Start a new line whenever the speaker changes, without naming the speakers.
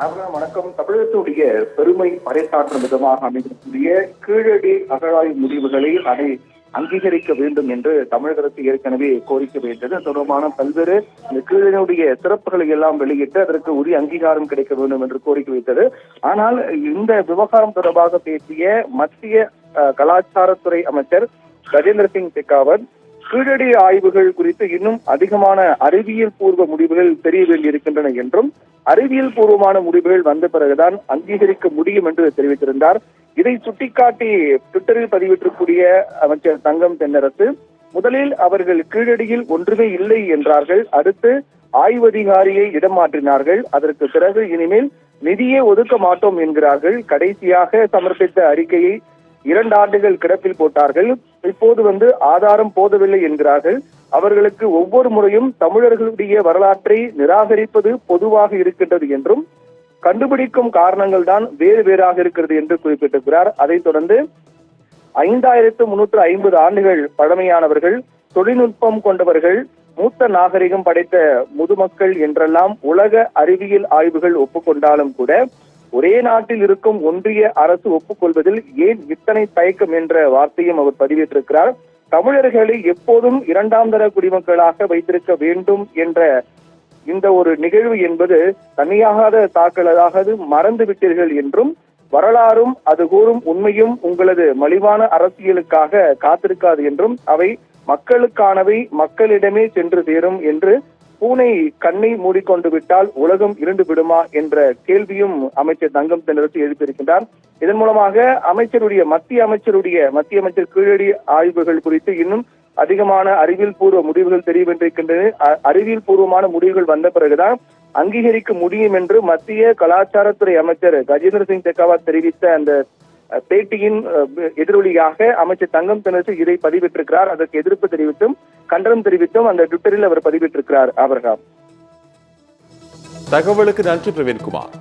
வணக்கம். தமிழகத்துடைய பெருமை பறைசாற்றும் விதமாக அமைந்திருக்கக்கூடிய கீழடி அகழாய்வு முடிவுகளை அதை அங்கீகரிக்க வேண்டும் என்று தமிழக அரசு ஏற்கனவே கோரிக்கை வைத்தது. தொடர்பான பல்வேறு இந்த கீழடியுடைய சிறப்புகளை எல்லாம் வெளியிட்டு அதற்கு உரிய அங்கீகாரம் கிடைக்க வேண்டும் என்று கோரிக்கை வைத்தது. ஆனால் இந்த விவகாரம் தொடர்பாக பேசிய மத்திய கலாச்சாரத்துறை அமைச்சர் கஜேந்திர சிங் ஷெகாவத் கீழடி ஆய்வுகள் குறித்து இன்னும் அதிகமான அறிவியல் பூர்வ முடிவுகள் தெரிய வேண்டியிருக்கின்றன என்றும் அறிவியல் பூர்வமான முடிவுகள் வந்த பிறகுதான் அங்கீகரிக்க முடியும் என்று தெரிவித்திருந்தார். இதை சுட்டிக்காட்டி ட்விட்டரில் பதிவிட்டிருக்கூடிய அமைச்சர் தங்கம் தென்னரசு முதலில் அவர்கள் கீழடியில் ஒன்றுமே இல்லை என்றார்கள். அடுத்து ஆய்வு அதிகாரியை இடம் மாற்றினார்கள். அதற்கு பிறகு இனிமேல் நிதியே ஒதுக்க மாட்டோம் என்கிறார்கள். கடைசியாக சமர்ப்பித்த அறிக்கையை 2 ஆண்டுகள் கிடப்பில் போட்டார்கள். இப்போது ஆதாரம் போதவில்லை என்கிறார்கள். அவர்களுக்கு ஒவ்வொரு முறையும் தமிழர்களுடைய வரலாற்றை நிராகரிப்பது பொதுவாக இருக்கின்றது என்றும் கண்டுபிடிக்கும் காரணங்கள் தான் வேறு வேறாக இருக்கிறது என்று குறிப்பிட்டிருக்கிறார். அதைத் தொடர்ந்து 5350 ஆண்டுகள் பழமையானவர்கள், தொழில்நுட்பம் கொண்டவர்கள், மூத்த நாகரிகம் படைத்த முதுமக்கள் என்றெல்லாம் உலக அறிவியல் ஆய்வுகள் ஒப்புக்கொண்டாலும் கூட ஒரே நாட்டில் இருக்கும் ஒன்றிய அரசு ஒப்புக்கொள்வதில் ஏன் இத்தனை தயக்கம் என்ற வார்த்தையும் அவர் பதிவிட்டிருக்கிறார். தமிழர்களை எப்போதும் 2ஆம் தர குடிமக்களாக வைத்திருக்க வேண்டும் என்ற இந்த ஒரு நிகழ்வு என்பது தனியாகாத தாக்கலாக மறந்து விட்டீர்கள் என்றும் வரலாறும் அது கூறும் உண்மையும் உங்களது மலிவான அரசியலுக்காக காத்திருக்காது என்றும் அவை மக்களுக்கானவை, மக்களிடமே சென்று சேரும் என்று பூனை கண்ணை மூடிக்கொண்டு விட்டால் உலகம் இருண்டு விடுமா என்ற கேள்வியும் அமைச்சர் தங்கம் தென்னரசு எழுப்பியிருக்கின்றார். இதன் மூலமாக மத்திய அமைச்சர் கீழடி ஆய்வுகள் குறித்து இன்னும் அதிகமான அறிவியல் பூர்வ முடிவுகள் தெரிய வேண்டியிருக்கின்றன. அறிவியல் பூர்வமான முடிவுகள் வந்த பிறகுதான் அங்கீகரிக்க முடியும் என்று மத்திய கலாச்சாரத்துறை அமைச்சர் கஜேந்திர சிங் ஷெகாவத் தெரிவித்த அந்த பேட்டியின் எதிரொலியாக அமைச்சர் தங்கம் தென்னரசு இதை பதிவிட்டிருக்கிறார். அதற்கு எதிர்ப்பு தெரிவித்தும் கண்டனம் தெரிவித்தும் அந்த ட்விட்டரில் அவர் பதிவிட்டிருக்கிறார்.
தகவலுக்கு நன்றி பிரவீன்குமார்.